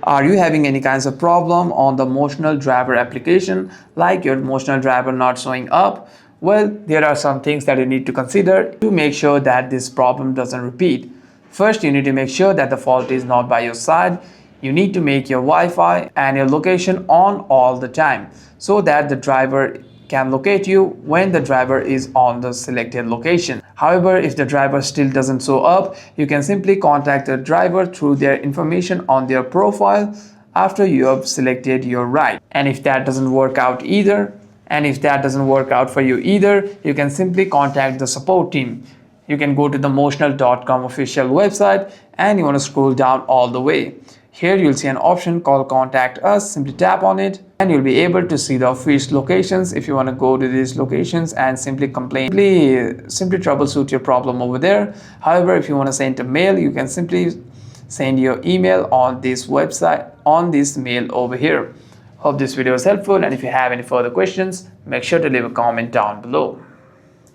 Are you having any kinds of problem on the Motional Driver application, like your Motional Driver not showing up? Well, there are some things that you need to consider to make sure that this problem doesn't repeat. First, you need to make sure that the fault is not by your side. You need to make your Wi-Fi and your location on all the time so that the driver can locate you when the driver is on the selected location. However, if the driver still doesn't show up, you can simply contact the driver through their information on their profile after you have selected your ride. And if that doesn't work out for you either, you can simply contact the support team. You can go to the motional.com official website and you want to scroll down all the way. Here you'll see an option called Contact Us. Simply tap on it and you'll be able to see the official locations. If you want to go to these locations and simply troubleshoot your problem over there. However, if you want to send a mail, you can simply send your email on this website, on this mail over here. Hope this video was helpful, and if you have any further questions, make sure to leave a comment down below.